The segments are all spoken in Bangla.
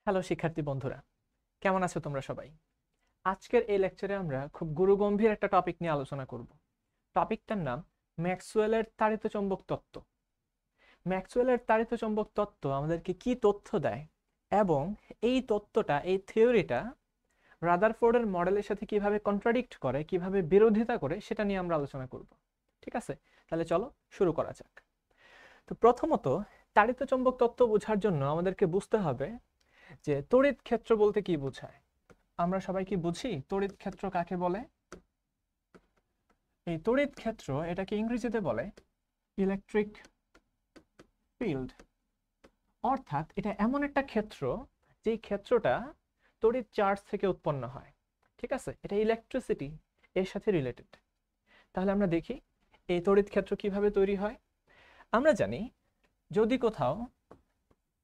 হ্যালো শিক্ষার্থী বন্ধুরা, কেমন আছো তোমরা সবাই? আজকের এই লেকচারে আমরা খুব গুরুগম্ভীর একটা টপিক নিয়ে আলোচনা করব। টপিকটার নাম ম্যাক্সওয়েলের তাড়িতচৌম্বক তত্ত্ব। ম্যাক্সওয়েলের তাড়িতচৌম্বক তত্ত্ব আমাদেরকে কি তথ্য দেয় এবং এই তত্ত্বটা, এই থিওরিটা রাদারফোর্ডের মডেলের সাথে কিভাবে কন্ট্রাডিক্ট করে, কিভাবে বিরোধিতা করে, সেটা নিয়ে আমরা আলোচনা করব। ঠিক আছে, তাহলে চলো শুরু করা যাক। তো প্রথমত, তাড়িতচৌম্বক তত্ত্ব বোঝার জন্য আমাদেরকে বুঝতে হবে যে তড়িৎ ক্ষেত্র বলতে কি বোঝায়। আমরা সবাই কি বুঝি তড়িৎ ক্ষেত্র কাকে বলে? এই তড়িৎ ক্ষেত্র এটাকে ইংরেজিতে বলে ইলেকট্রিক ফিল্ড। অর্থাৎ এটা এমন একটা ক্ষেত্র যে ক্ষেত্রটা তড়িৎ চার্জ থেকে উৎপন্ন হয়। ঠিক আছে, এটা ইলেকট্রিসিটি এর সাথে রিলেটেড। তাহলে আমরা দেখি এই তড়িৎ ক্ষেত্র কিভাবে তৈরি হয়। আমরা জানি যদি কোথাও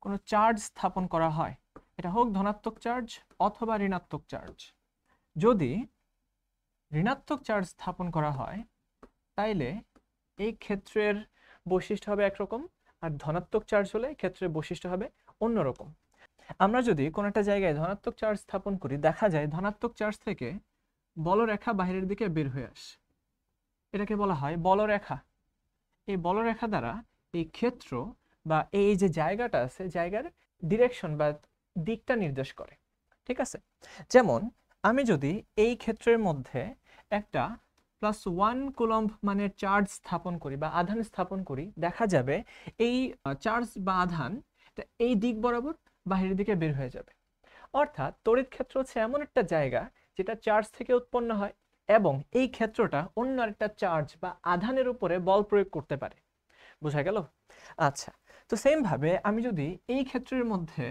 কোনো চার্জ স্থাপন করা হয়, এটা হোক ধনাত্মক চার্জ অথবা ঋণাত্মক চার্জ, যদি ঋণাত্মক চার্জ স্থাপন করা হয় তাইলে এই ক্ষেত্রের বৈশিষ্ট্য হবে একরকম, আর ধনাত্মক চার্জ হলে ক্ষেত্রের বৈশিষ্ট্য হবে অন্যরকম। আমরা যদি কোনো একটা জায়গায় ধনাত্মক চার্জ স্থাপন করি, দেখা যায় ধনাত্মক চার্জ থেকে বলরেখা বাইরের দিকে বের হয়ে আসে, এটাকে বলা হয় বলরেখা। এই বলরেখা দ্বারা এই ক্ষেত্র বা এই যে জায়গাটা আছে, জায়গার ডিরেকশন বা দিকটা নির্দেশ করে। ঠিক আছে, যেমন আমি যদি এই ক্ষেত্রের মধ্যে একটা +1 কুলম্ব মানের চার্জ স্থাপন করি বা আধান স্থাপন করি, দেখা যাবে এই চার্জ বা আধান এই দিক বরাবর বাইরের দিকে বের হয়ে যাবে। অর্থাৎ তড়িৎ ক্ষেত্র হচ্ছে এমন একটা জায়গা যেটা চার্জ থেকে উৎপন্ন হয় এবং এই ক্ষেত্রটা অন্য একটা চার্জ বা আধানের উপরে বল প্রয়োগ করতে পারে। বোঝা গেল? আচ্ছা, তো সেম ভাবে আমি যদি এই ক্ষেত্রের মধ্যে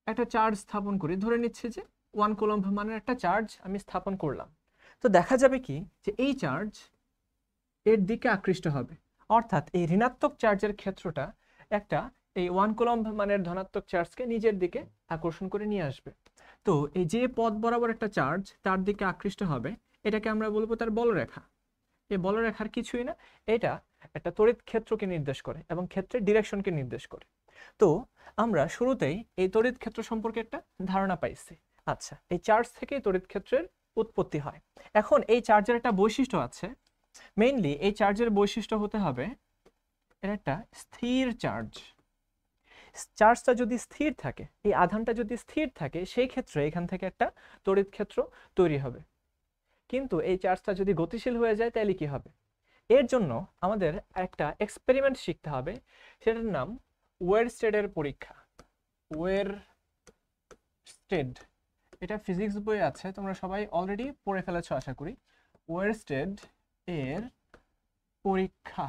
একটা চার্জ স্থাপন করি, ধরে নিচ্ছি যে 1 কুলম্ব মানের একটা চার্জ আমি স্থাপন করলাম, তো দেখা যাবে কি যে এই চার্জ এর দিকে আকৃষ্ট হবে। অর্থাৎ এই ঋণাত্মক চার্জের ক্ষেত্রটা একটা এই 1 কুলম্ব মানের ধনাত্মক চার্জকে নিজের দিকে আকর্ষণ করে নিয়ে আসবে। তো এই যে পথ বরাবর একটা চার্জ তার দিকে আকৃষ্ট হবে, এটাকে আমরা বলবো তার বলরেখা। এই বলরেখার কিছুই না, এটা একটা তড়িৎ ক্ষেত্রকে নির্দেশ করে এবং ক্ষেত্রের ডিরেকশনকে নির্দেশ করে। তো আমরা শুরুতেই এই তড়িৎ ক্ষেত্র সম্পর্কে একটা ধারণা পাইছি। আচ্ছা, এই চার্জ থেকেই তড়িৎ ক্ষেত্রের উৎপত্তি হয়। এখন এই চার্জের একটা বৈশিষ্ট্য আছে, মেইনলি এই চার্জের বৈশিষ্ট্য হতে হবে এটা একটা স্থির চার্জ। চার্জটা যদি স্থির থাকে, এই আধানটা যদি স্থির থাকে, সেই ক্ষেত্রে এখান থেকে একটা তড়িৎ ক্ষেত্র তৈরি হবে। কিন্তু এই চার্জটা যদি গতিশীল হয়ে যায় তাহলে কি হবে? এর জন্য আমাদের একটা এক্সপেরিমেন্ট শিখতে হবে, সেটার নাম ওয়েরস্টেডের পরীক্ষা। ওয়েরস্টেড, এটা ফিজিক্স বইয়ে আছে, তোমরা সবাই অলরেডি পড়ে ফেলেছো আশা করি। ওয়েরস্টেড এর পরীক্ষা,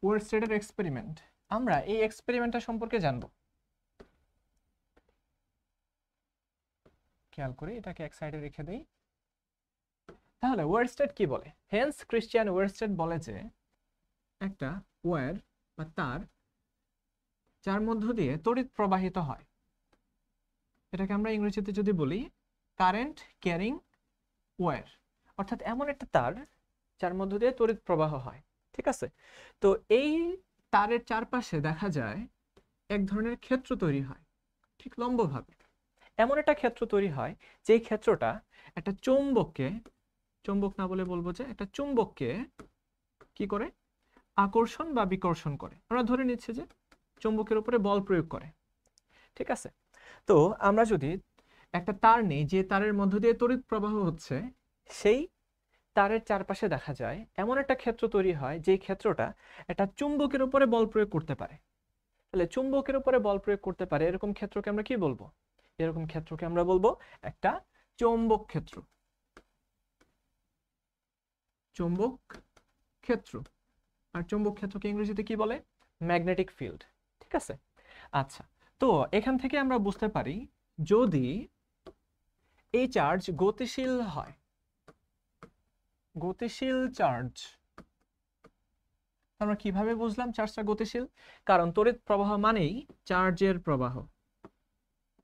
ওয়েরস্টেডের এক্সপেরিমেন্ট। আমরা এই এক্সপেরিমেন্টটা সম্পর্কে জানবো। খেয়াল করি, এটাকে এক সাইডে রেখে দেই। তাহলে ওয়েরস্টেড কি বলে? হেন্স ক্রিশ্চিয়ান ওয়েরস্টেড বলে যে একটা ওয়্যার বা তার যার মধ্য দিয়ে তড়িৎ প্রবাহিত হয়, এটাকে আমরা ইংরেজিতে যদি বলি কারেন্ট ক্যারিং ওয়্যার। অর্থাৎ এমন একটা তার যার মধ্য দিয়ে তড়িৎ প্রবাহ হয়। ঠিক আছে, তো এই তারের চারপাশে দেখা যায় এক ধরনের ক্ষেত্র তৈরি হয়, ঠিক লম্বভাবে। এমন একটা ক্ষেত্র তৈরি হয় যে ক্ষেত্রটা একটা চৌম্বককে, চৌম্বক না বলে বলবো যে একটা চুম্বককে কি করে? আকর্ষণ বা বিকর্ষণ করে। আমরা ধরে নিচ্ছি যে চৌম্বকের উপরে বল প্রয়োগ করে। ঠিক আছে, তো আমরা যদি একটা তার নেই, যে তারের মধ্য দিয়ে তড়িৎ প্রবাহ হচ্ছে, সেই তারের চারপাশে দেখা যায় এমন একটা ক্ষেত্র তৈরি হয় যে ক্ষেত্রটা একটা চুম্বকের উপরে বল প্রয়োগ করতে পারে। তাহলে চুম্বকের উপরে বল প্রয়োগ করতে পারে এরকম ক্ষেত্রকে আমরা কি বলবো? এরকম ক্ষেত্রকে আমরা বলবো একটা চৌম্বক ক্ষেত্র। চৌম্বক ক্ষেত্র। আর চৌম্বক ক্ষেত্রকে ইংরেজিতে কি বলে? Magnetic field. ঠিক আছে, আচ্ছা, তো এখান থেকে আমরা বুঝতে পারি যদি এই চার্জ গতিশীল হয়, গতিশীল চার্জ, আমরা কিভাবে বুঝলাম চার্জটা গতিশীল? কারণ তড়িৎ প্রবাহ মানেই চার্জের প্রবাহ।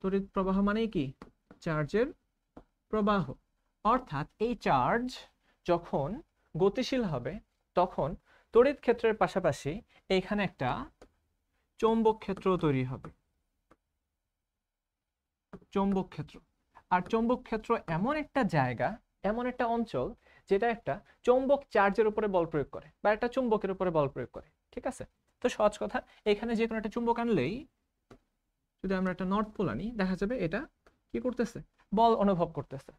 তড়িৎ প্রবাহ মানেই কি? চার্জের প্রবাহ। অর্থাৎ এই চার্জ যখন গতিশীল হবে তখন তড়িৎ ক্ষেত্রের পাশাপাশি এখানে একটা চৌম্বক ক্ষেত্র তৈরি হবে। চৌম্বক ক্ষেত্র। আর চৌম্বক ক্ষেত্র এমন একটা জায়গা, এমন একটা অঞ্চল যেটা একটা চৌম্বক চার্জের উপরে বল প্রয়োগ করে বা একটা চুম্বকের উপরে বল প্রয়োগ করে। ঠিক আছে, তো সহজ কথা, এখানে যে কোনো একটা চুম্বক আনলেই, যদি আমরা একটা নর্থ পোল আনি, দেখা যাবে এটা কি করতেছে, বল অনুভব করতেছে।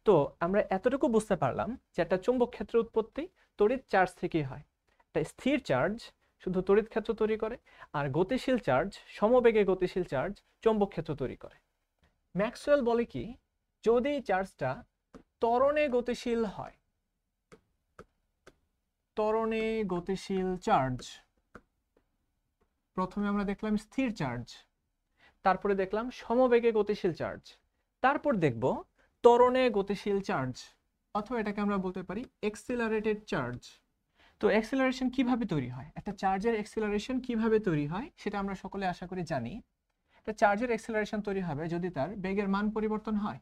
তো আমরা এতটুকু বুঝতে পারলাম যে একটা চুম্বক ক্ষেত্রের উৎপত্তি তড়িৎ চার্জ থেকেই হয়। একটা স্থির চার্জ শুধু তড়িৎ ক্ষেত্র তৈরি করে, আর গতিশীল চার্জ, সমবেগে গতিশীল চার্জ চৌম্বক ক্ষেত্র তৈরি করে। ম্যাক্সওয়েল বলে কি, যদি চার্জটা ত্বরণে গতিশীল হয়, ত্বরণে গতিশীল চার্জ, প্রথমে আমরা দেখলাম স্থির চার্জ, তারপরে দেখলাম সমবেগে গতিশীল চার্জ, তারপর দেখব ত্বরণে গতিশীল চার্জ, অথবা এটাকে আমরা বলতে পারি এক্সিলারেটেড চার্জ। তো এক্সিলারেশন কিভাবে তৈরি হয়, একটা চার্জের এক্সিলারেশন কিভাবে তৈরি হয় সেটা আমরা সকলে আশা করি জানি। একটা চার্জের এক্সিলারেশন তৈরি হবে যদি তার বেগের মান পরিবর্তন হয়।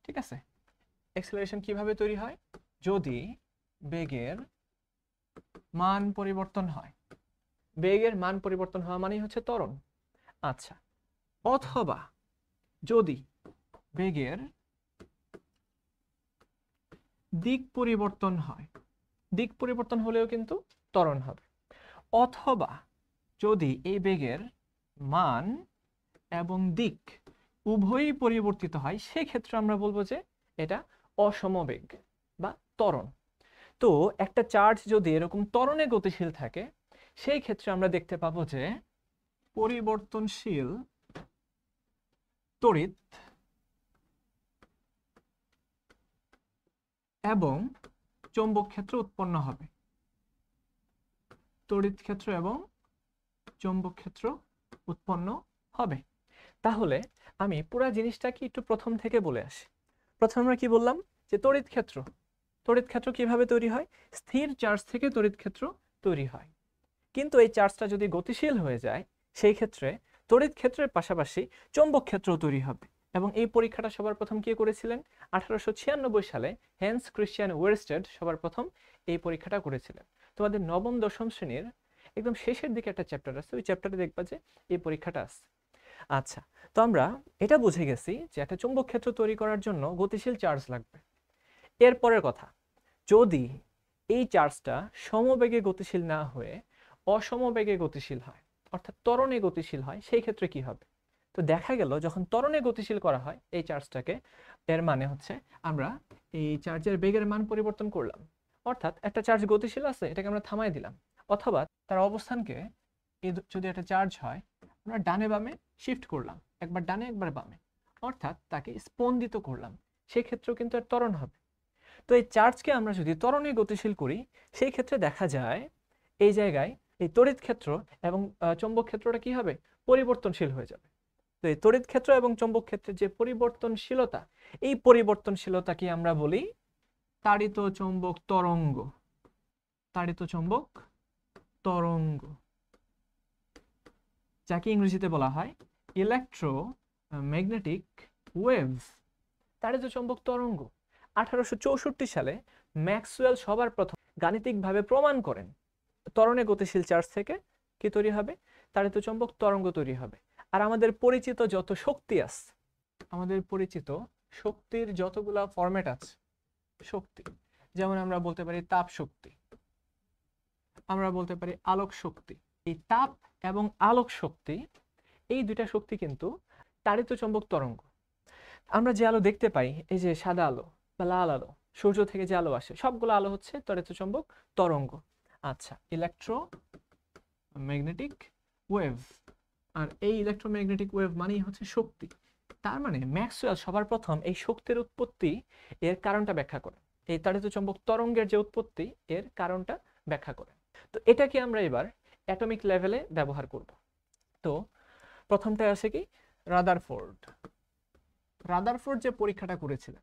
ঠিক আছে, এক্সিলারেশন কিভাবে তৈরি হয়, যদি বেগের মান পরিবর্তন হয়। বেগের মান পরিবর্তন হওয়া মানেই হচ্ছে ত্বরণ। আচ্ছা, অথবা যদি বেগের দিক পরিবর্তন হয়, দিক পরিবর্তন হলেও কিন্তু ত্বরণ হবে। অথবা যদি এই বেগের মান এবং দিক উভয়ই পরিবর্তিত হয়, সেক্ষেত্রে আমরা বলবো যে এটা অসমবেগ বা ত্বরণ। তো একটা চার্জ যদি এরকম ত্বরণে গতিশীল থাকে, সেই ক্ষেত্রে আমরা দেখতে পাবো যে পরিবর্তনশীল তড়িৎ এবং চৌম্বক ক্ষেত্র উৎপন্ন হবে। তড়িৎ ক্ষেত্র এবং চৌম্বক ক্ষেত্র উৎপন্ন হবে। তাহলে আমি পুরো জিনিসটাকে একটু প্রথম থেকে বলে আসি। প্রথমে আমরা কি বললাম, যে তড়িৎ ক্ষেত্র, তড়িৎ ক্ষেত্র কিভাবে তৈরি হয়, স্থির চার্জ থেকে তড়িৎ ক্ষেত্র তৈরি হয়। কিন্তু এই চার্জটা যদি গতিশীল হয়ে যায়, সেই ক্ষেত্রে তড়িৎ ক্ষেত্রের পাশাপাশি চৌম্বক ক্ষেত্র তৈরি হবে। এবং এই পরীক্ষাটা সবার প্রথম কে করেছিলেন, 1896 সালে হ্যান্স ক্রিশ্চিয়ান ওয়েরস্টেড সবার প্রথম এই পরীক্ষাটা করেছিলেন। তোমাদের নবম দশম শ্রেণীর একদম শেষের দিকে একটা চ্যাপ্টার আছে, ওই চ্যাপ্টারে দেখবা যে এই পরীক্ষাটা আছে। আচ্ছা, তো আমরা এটা বুঝে গেছি যে একটা চৌম্বক ক্ষেত্র তৈরি করার জন্য গতিশীল চার্জ লাগবে। এরপরের কথা, যদি এই চার্জটা সমবেগে গতিশীল না হয়ে অসমবেগে গতিশীল হয়, অর্থাৎ ত্বরণে গতিশীল হয়, সেই ক্ষেত্রে কি হবে। তো দেখা গেল যখন ত্বরণে গতিশীল করা হয় এই চার্জটাকে, এর মানে হচ্ছে আমরা এই চার্জের বেগের মান পরিবর্তন করলাম। অর্থাৎ একটা চার্জ গতিশীল আছে, এটাকে আমরা থামাই দিলাম, অথবা তার অবস্থানকে, যদি একটা চার্জ হয়, আমরা ডানে বামে শিফট করলাম, একবার ডানে একবার বামে, অর্থাৎ তাকে স্পন্দিত করলাম, সেই ক্ষেত্রেও কিন্তু আর ত্বরণ হবে। তো এই চার্জকে আমরা যদি ত্বরণে গতিশীল করি, সেই ক্ষেত্রে দেখা যায় এই জায়গায় এই তড়িৎ ক্ষেত্র এবং চৌম্বক ক্ষেত্রটা কি হবে, পরিবর্তনশীল হয়ে যাবে। তো এই তড়িৎ ক্ষেত্র এবং চৌম্বক ক্ষেত্রের যে পরিবর্তনশীলতা, এই পরিবর্তনশীলতাকে আমরা বলি তাড়িত চৌম্বক তরঙ্গ। তাড়িত চৌম্বক তরঙ্গ, যাকে ইংরেজিতে বলা হয় ইলেকট্রোম্যাগনেটিক ওয়েভস, তাড়িত চৌম্বক তরঙ্গ। 1864 সালে ম্যাক্সওয়েল সবার প্রথম গাণিতিকভাবে প্রমাণ করেন ত্বরণে গতিশীল চার্জ থেকে কি তৈরি হবে, তাড়িত চৌম্বক তরঙ্গ তৈরি হবে। আর আমাদের পরিচিত যত শক্তি আছে, আমাদের পরিচিত শক্তির যতগুলা ফরম্যাট আছে, শক্তি, যেমন আমরা বলতে পারি তাপ শক্তি, আমরা বলতে পারি আলোক শক্তি। এই তাপ এবং আলোক শক্তি, এই দুইটা শক্তি কিন্তু তাড়িত চৌম্বক তরঙ্গ। আমরা যে আলো দেখতে পাই, এই যে সাদা আলো বা লাল আলো, সূর্য থেকে যে আলো আসে, সবগুলো আলো হচ্ছে তাড়িত চৌম্বক তরঙ্গ। আচ্ছা, ইলেকট্রোম্যাগনেটিক ওয়েভ, আর এই ইলেকট্রোম্যাগনেটিক ওয়েভ মানেই হচ্ছে শক্তি। তার মানে ম্যাক্সওয়েল সবার প্রথম এই শক্তির উৎপত্তি, এর কারণটা ব্যাখ্যা করেন, এই তাড়িত চৌম্বক তরঙ্গের যে উৎপত্তি, এর কারণটা ব্যাখ্যা করেন। তো এটাকে আমরা এবার অ্যাটমিক লেভেলে ব্যবহার করব। তো প্রথমটায় আসে কি, রাদারফোর্ড। রাদারফোর্ড যে পরীক্ষাটা করেছিলেন,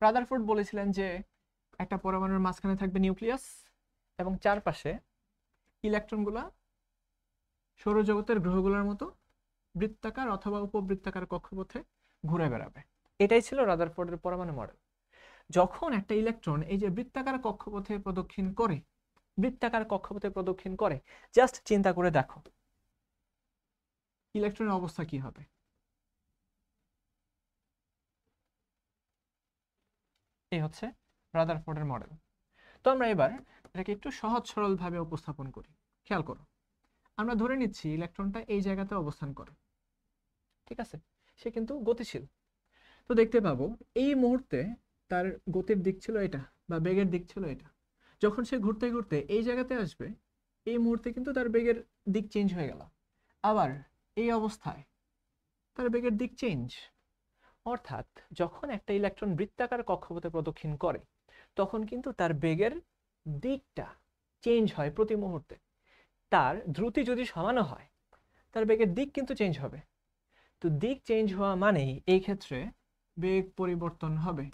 রাদারফোর্ড বলেছিলেন যে একটা পরমাণুর মাঝখানে থাকবে নিউক্লিয়াস এবং চারপাশে ইলেকট্রনগুলা সৌরজগতের গ্রহগুলোর মতো বৃত্তাকার অথবা উপবৃত্তাকার কক্ষপথে ঘুরে বেড়াবে। এটাই ছিল রাদারফোর্ডের পরমাণু মডেল। যখন একটা ইলেকট্রন এই যে বৃত্তাকার কক্ষপথে প্রদক্ষিণ করে, বৃত্তাকার কক্ষপথে প্রদক্ষিণ করে, জাস্ট চিন্তা করে দেখো ইলেকট্রনের অবস্থা কি হবে। এই হচ্ছে রাদারফোর্ডের মডেল। তো আমরা এবার এটাকে একটু সহজ সরল ভাবে উপস্থাপন করি। খেয়াল করো, আমরা ধরে নিচ্ছি ইলেকট্রনটা এই জায়গাতে অবস্থান করে, ঠিক আছে, সে কিন্তু গতিশীল। তো দেখতে পাবো এই মুহূর্তে তার গতির দিক ছিল এটা বা বেগের দিক ছিল এটা। যখন সে ঘুরতে ঘুরতে এই জায়গাতে আসবে, এই মুহূর্তে কিন্তু তার বেগের দিক চেঞ্জ হয়ে গেল। আবার এই অবস্থায় তার বেগের দিক চেঞ্জ। অর্থাৎ যখন একটা ইলেকট্রন বৃত্তাকার কক্ষপথে প্রদক্ষিণ করে তখন কিন্তু তার বেগের দিকটা চেঞ্জ হয় প্রতি মুহূর্তে। তার দ্রুতি যদি সমানও হয়, তার বেগের দিক কিন্তু চেঞ্জ হবে। তো দিক চেঞ্জ হওয়া মানেই এই ক্ষেত্রে বেগ পরিবর্তন হবে।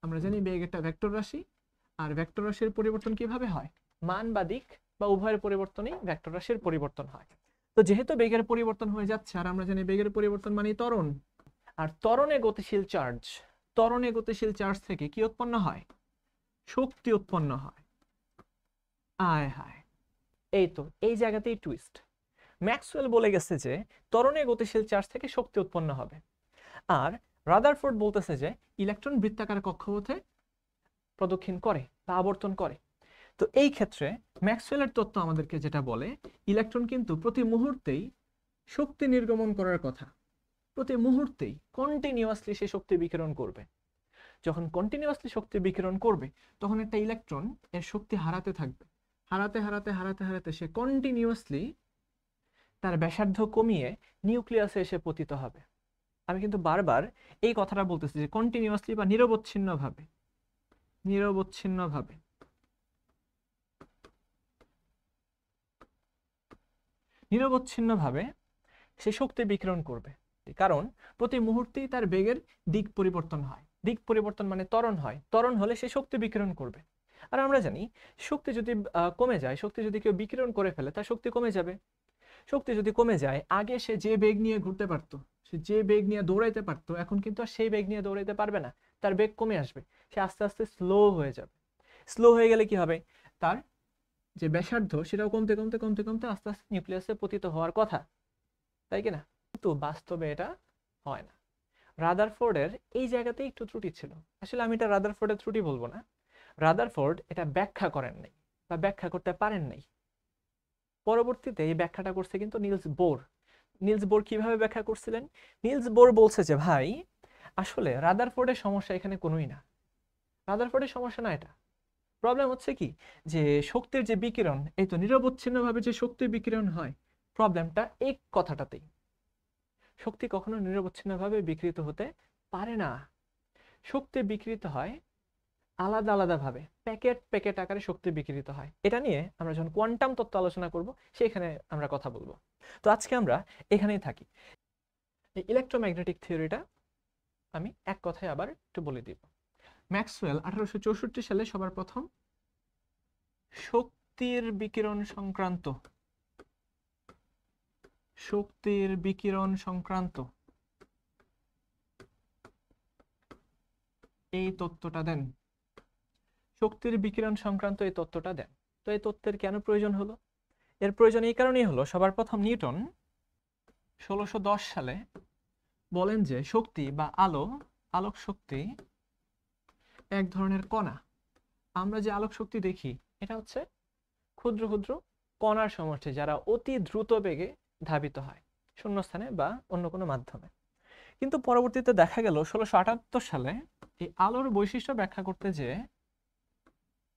আমরা জানি বেগ একটা ভেক্টর রাশি, আর ভেক্টর রাশির পরিবর্তন কিভাবে হয়? মান বা দিক বা উভয়ের পরিবর্তনেই ভেক্টর রাশির পরিবর্তন হয়। তো যেহেতু বেগের পরিবর্তন হয়ে যাচ্ছে, আর আমরা জানি বেগের পরিবর্তন মানে ত্বরণ, আর ত্বরণে গতিশীল চার্জ থেকে কি উৎপন্ন হয়? শক্তি উৎপন্ন হয়। আয় হায়, এই তো এই জায়গাতেই টুইস্ট। ম্যাক্সওয়েল বলে গেছে যে ত্বরণে গতিশীল চার্জ থেকে শক্তি উৎপন্ন হবে, আর রাদারফোর্ড বলতেছে যে ইলেকট্রন বৃত্তাকার কক্ষপথে প্রদক্ষিণ করে বা আবর্তন করে। তো এই ক্ষেত্রে ম্যাক্সওয়েলের তত্ত্ব আমাদেরকে যেটা বলে, ইলেকট্রন কিন্তু প্রতি মুহূর্তেই শক্তি নির্গমন করার কথা। প্রতি মুহূর্তেই কন্টিনিউয়াসলি সে শক্তি বিকিরণ করবে। যখন কন্টিনিউয়াসলি শক্তি বিকিরণ করবে তখন একটা ইলেকট্রন এর শক্তি হারাতে থাকবে। হারাতে হারাতে হারাতে হারাতে সে কন্টিনিউয়াসলি তার ব্যাসার্ধ কমিয়ে নিউক্লিয়াসে এসে পতিত হবে। আমি কিন্তু বারবার এই কথাটা বলতেছি যে কন্টিনিউয়াসলি বা নিরবচ্ছিন্নভাবে সে শক্তি বিকিরণ করবে, কারণ প্রতি মুহূর্তেই তার বেগের দিক পরিবর্তন হয়। দিক পরিবর্তন মানে ত্বরণ হয়, ত্বরণ হলে সে শক্তি বিকিরণ করবে। আর আমরা জানি শক্তি যদি কমে যায়, শক্তি যদি কেউ বিকিরণ করে ফেলে তার শক্তি কমে যাবে। শক্তি যদি কমে যায়, আগে সে যে বেগ নিয়ে ঘুরতে পারতো, সে যে বেগ নিয়ে দৌড়াইতে পারতো, এখন কিন্তু আর সেই বেগ নিয়ে দৌড়াইতে পারবে না। তার বেগ কমে আসবে, সে আস্তে আস্তে স্লো হয়ে যাবে। স্লো হয়ে গেলে কি হবে? তার যে ব্যাসার্ধ সেটাও কমতে কমতে কমতে কমতে আস্তে আস্তে নিউক্লিয়াসে পতিত হওয়ার কথা, তাই কিনা? কিন্তু বাস্তবে এটা হয় না। রাদারফোর্ডের এই জায়গাতেই একটু ত্রুটি ছিল। আসলে আমি এটা রাদারফোর্ডের ত্রুটি বলবো না, রাদারফোর্ড এটা ব্যাখ্যা করেন নাই বা ব্যাখ্যা করতে পারেন নাই। পরবর্তীতে এই ব্যাখ্যাটা করছে কিন্তু নিলস বোর। নিলস বোর কিভাবে ব্যাখ্যা করছিলেন? নিলস বোর বলছে যে ভাই, আসলে রাদারফোর্ডের সমস্যা এখানে কোনোই না, রাদারফোর্ডের সমস্যা না এটা। প্রবলেম হচ্ছে কি, যে শক্তির যে বিকিরণ, এই তো নিরবচ্ছিন্নভাবে যে শক্তি বিকিরণ হয়, প্রবলেমটা এই কথাটাতেই। শক্তি কখনো নিরবচ্ছিন্নভাবে বিকৃত হতে পারে না। শক্তি বিকৃত হয় আলাদা আলাদা ভাবে, প্যাকেট প্যাকেট আকারে শক্তি বিকৃত হয়। এটা নিয়ে আমরা যখন কোয়ান্টাম তত্ত্ব আলোচনা করব সেখানে আমরা কথা বলবো। তো আজকে আমরা এখানেই থাকি। এই ইলেকট্রোম্যাগনেটিক থিওরিটা আমি এক কথায় আবার একটু বলে দিব। ম্যাক্সওয়েল 1864 সালে সবার প্রথম শক্তির বিকিরণ সংক্রান্ত এই তত্ত্বটা দেন। শক্তির বিকিরণ সংক্রান্ত এই তত্ত্বটা দেন। তো এই তত্ত্বের কেন প্রয়োজন হলো? এর প্রয়োজন এই কারণেই হলো, সবার প্রথম নিউটন 1610 সালে বলেন যে শক্তি বা আলোক শক্তি এক ধরনের কণা। আমরা যে আলোক শক্তি দেখি এটা হচ্ছে ক্ষুদ্র ক্ষুদ্র কণার সমষ্টি, যারা অতি দ্রুত বেগে ধাবিত হয় শূন্যস্থানে বা অন্য কোনো মাধ্যমে। কিন্তু পরবর্তীতে দেখা গেল 1678 সালে এই আলোর বৈশিষ্ট্য ব্যাখ্যা করতে যে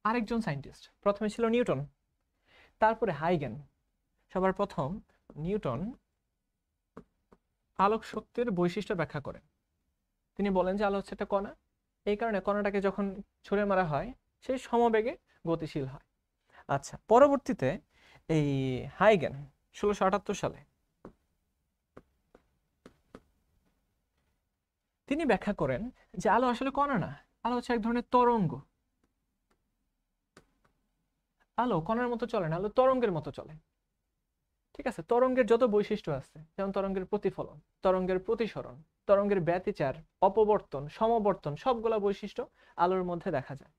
আরেকজন সায়েন্টিস্ট, প্রথমে ছিল নিউটন, তারপরে হাইগেন। সবার প্রথম নিউটন আলোক শক্তির বৈশিষ্ট্য ব্যাখ্যা করেন। তিনি বলেন যে আলো হচ্ছে একটা কণা, এই কারণে কণাটাকে যখন ছুঁড়ে মারা হয় সেই সমবেগে গতিশীল হয়। আচ্ছা, পরবর্তীতে এই হাইগেন 1678 সালে তিনি ব্যাখ্যা করেন যে আলো আসলে কণা না, আলো হচ্ছে এক ধরনের তরঙ্গ। আলো কণার মতো চলে না, আলো তরঙ্গের মতো চলে। ঠিক আছে, তরঙ্গের যত বৈশিষ্ট্য আছে, যেমন তরঙ্গের প্রতিফলন, তরঙ্গের প্রতিসরণ, তরঙ্গের ব্যতিচার, অপবর্তন, সমবর্তন, সবগুলা বৈশিষ্ট্য আলোর মধ্যে দেখা যায়।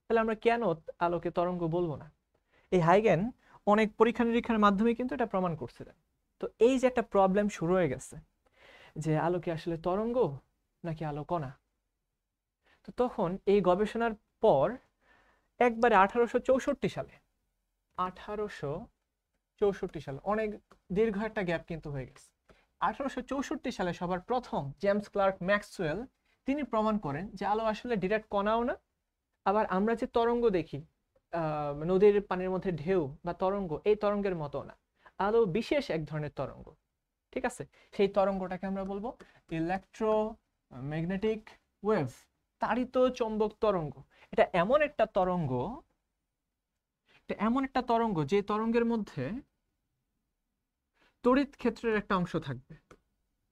তাহলে আমরা কেন আলোকে তরঙ্গ বলবো না? এই হাইগেন অনেক পরীক্ষা নিরীক্ষার মাধ্যমে কিন্তু এটা প্রমাণ করছিলেন। তো এই যে একটা প্রবলেম শুরু হয়ে গেছে যে আলো কি আসলে তরঙ্গ নাকি আলো কণা? তো তখন এই গবেষণার পর একবারে 1864 সালে 1864 সালে অনেক দীর্ঘ একটা গ্যাপ কিন্তু হয়ে গেছে। 1864 সালে সবার প্রথম জেমস ক্লার্ক ম্যাক্সওয়েল তিনি প্রমাণ করেন যে আলো আসলে ডিরেক্ট কণাও না, আবার আমরা যে তরঙ্গ দেখি নদীর পানির মধ্যে ঢেউ বা তরঙ্গ, এই তরঙ্গের মতো না, আলো বিশেষ এক ধরনের তরঙ্গ। ঠিক আছে, সেই তরঙ্গটাকে আমরা বলবো ইলেকট্রোম্যাগনেটিক ওয়েভ, তাড়িত চৌম্বক তরঙ্গ। এটা এমন একটা তরঙ্গ যে তরঙ্গের মধ্যে তড়িৎ ক্ষেত্রের একটা অংশ থাকবে,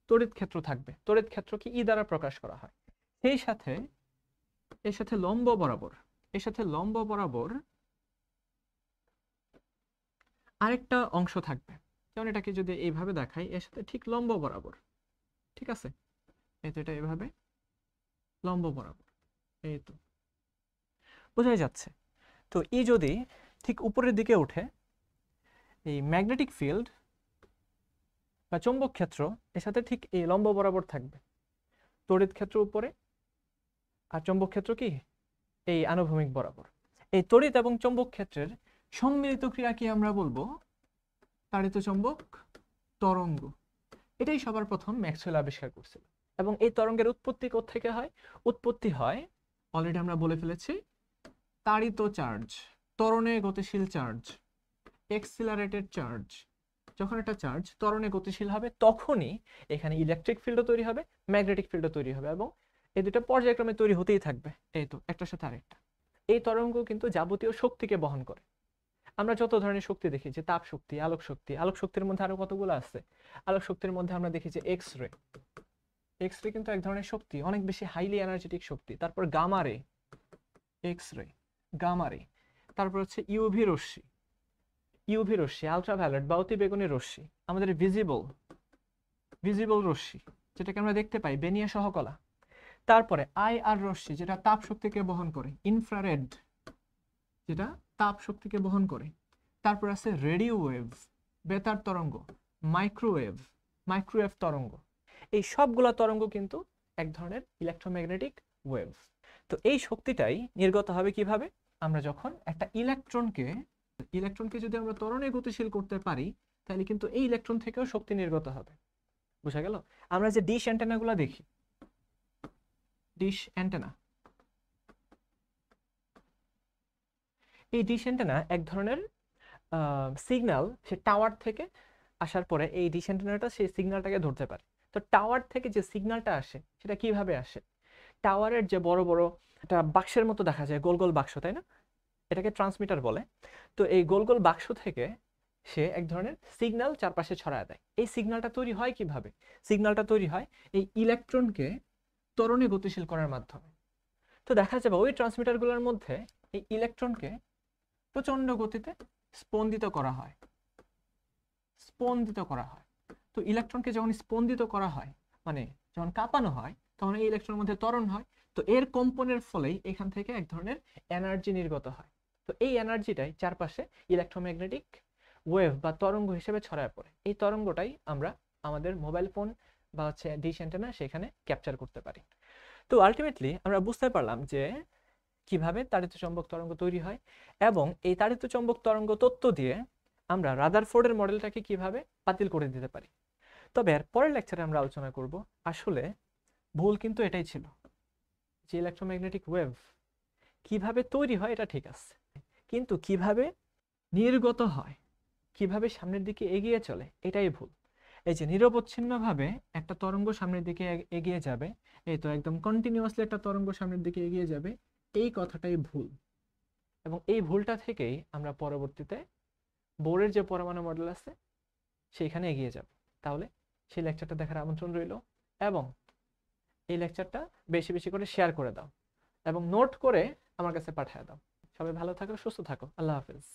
তড়িৎ ক্ষেত্র থাকবে। তড়িৎ ক্ষেত্রকে ই দ্বারা প্রকাশ করা হয়। সেই সাথে এর সাথে লম্ব বরাবর আরেকটা অংশ থাকবে। যেমন এটাকে যদি এইভাবে দেখাই, এর সাথে ঠিক লম্ব বরাবর, ঠিক আছে, এই তো এটা এভাবে লম্ব বরাবর, এই তো বোঝাই যাচ্ছে। তো ই যদি ঠিক উপরের দিকে উঠে, এই ম্যাগনেটিক ফিল্ড বা চৌম্বক ক্ষেত্র এর সাথে ঠিক এই লম্ব বরাবর থাকবে। তড়িৎ ক্ষেত্র উপরে আর চৌম্বক ক্ষেত্র কি এই আনুভূমিক বরাবর। এই তড়িৎ এবং চৌম্বক ক্ষেত্রের সম্মিলিত ক্রিয়াকে আমরা বলবো তাড়িত চৌম্বক তরঙ্গ। এটাই সবার প্রথম ম্যাক্সওয়েল আবিষ্কার করছিল। এবং এই তরঙ্গের উৎপত্তি কোত্থেকে হয়? উৎপত্তি হয়, অলরেডি আমরা বলে ফেলেছি, তাড়িত চার্জ, ত্বরণে গতিশীল চার্জ, এক্সিলারেটেড চার্জ। যখন একটা চার্জ ত্বরণে গতিশীল হবে তখনই এখানে ইলেকট্রিক ফিল্ডও তৈরি হবে, ম্যাগনেটিক ফিল্ডও তৈরি হবে, এবং এই দুটো পর্যায়ক্রমে তৈরি হতেই থাকবে, এই তো একটার সাথে আরেকটা। এই তরঙ্গ কিন্তু যাবতীয় শক্তিকে বহন করে। আমরা যত ধরনের শক্তি দেখি, যে তাপ শক্তি, আলোক শক্তি, আলোক শক্তির মধ্যে আরো কতগুলো আছে। আলোক শক্তির মধ্যে আমরা দেখি যে এক্স রে কিন্তু এক ধরনের শক্তি, অনেক বেশি হাইলি এনার্জেটিক শক্তি। তারপর গামা রে, এক্স রে, গামা রে। তারপর হচ্ছে ইউভি রশ্মি, আলট্রাভায়োলেট বা অতি বেগুনি রশ্মি, আমাদের ভিজিবল রশ্মি যেটাকে আমরা দেখতে পাই, বেনিয়া সহকলা। তারপরে আইআর রশ্মি যেটা তাপ শক্তিকে বহন করে, ইনফ্রারেড যেটা তাপ শক্তিকে বহন করে। তারপর আছে রেডিও ওয়েভ, বেতার তরঙ্গ, মাইক্রোওয়েভ তরঙ্গ। এই সবগুলা তরঙ্গ কিন্তু এক ধরনের ইলেকট্রোম্যাগনেটিক ওয়েভ। তো এই শক্তিটাই নির্গত হবে কিভাবে? আমরা যখন একটা ইলেকট্রনকে যদি আমরা ত্বরণে গতিশীল করতে পারি, তাহলে কিন্তু এই ইলেকট্রন থেকেও শক্তি নির্গত হবে। বুঝা গেল? আমরা যে ডিশ অ্যান্টেনাগুলো দেখি, ডিশ অ্যান্টেনা, এই ডিশ অ্যান্টেনা এক ধরনের সিগন্যাল সে টাওয়ার থেকে আসার পরে এই ডিশ অ্যান্টেনাটা সেই সিগন্যালটাকে ধরতে পারে। তো টাওয়ার থেকে যে সিগন্যালটা আসে সেটা কিভাবে আসে? টাওয়ারের যে বড় বড় একটা বাক্সের মতো দেখা যায়, গোল গোল বাক্স, তাই না? এটাকে ট্রান্সমিটার বলে। তো এই গোল গোল বাক্স থেকে সে এক ধরনের সিগন্যাল চারপাশে ছড়ায় দেয়। এই সিগন্যালটা তৈরি হয় কিভাবে? সিগন্যালটা তৈরি হয় এই ইলেকট্রনকে ত্বরণে গতিশীল করার মাধ্যমে। তো দেখা যাবে ওই ট্রান্সমিটারগুলোর মধ্যে এই ইলেকট্রনকে প্রচন্ড গতিতে স্পন্দিত করা হয়। তো ইলেকট্রনকে যখন স্পন্দিত করা হয়, মানে যখন কাঁপানো হয়, তখন এই ইলেকট্রনের মধ্যে ত্বরণ হয়। তো এর কম্পনের ফলেই এখান থেকে এক ধরনের এনার্জি নির্গত হয়। তো এই এনার্জিটাই চারপাশে ইলেকট্রোম্যাগনেটিক ওয়েভ বা তরঙ্গ হিসেবে ছড়ায় পড়ে। এই তরঙ্গটাই আমরা আমাদের মোবাইল ফোন বা হচ্ছে ডিশ অ্যান্টেনা সেখানে ক্যাপচার করতে পারি। তো আলটিমেটলি আমরা বুঝতে পারলাম যে কিভাবে তাড়িত চৌম্বক তরঙ্গ তৈরি হয়, এবং এই তাড়িত চৌম্বক তরঙ্গ তত্ত্ব দিয়ে আমরা রাদারফোর্ডের মডেলটাকে কিভাবে বাতিল করে দিতে পারি। তবে এর পরের লেকচারে আমরা আলোচনা করব আসলে ভুল কিন্তু এটাই ছিল, যে ইলেকট্রোম্যাগনেটিক ওয়েভ কিভাবে তৈরি হয় এটা ঠিক আছে, কিন্তু কিভাবে নির্গত হয়, কিভাবে সামনের দিকে এগিয়ে চলে, এটাই ভুল। এই যে নিরবচ্ছিন্নভাবে একটা তরঙ্গ সামনের দিকে এগিয়ে যাবে, এই তো একদম কন্টিনিউয়াসলি একটা তরঙ্গ সামনের দিকে এগিয়ে যাবে, এই কথাটাই ভুল। এবং এই ভুলটা থেকেই আমরা পরবর্তীতে বোরের যে পরমাণু মডেল আছে সেইখানে এগিয়ে যাব। তাহলে সেই লেকচারটা দেখার আমন্ত্রণ রইল, এবং এই লেকচারটা বেশি বেশি করে শেয়ার করে দাও এবং নোট করে আমার কাছে পাঠিয়ে দাও। সবাই ভালো থাকো, সুস্থ থাকো, আল্লাহ হাফেজ।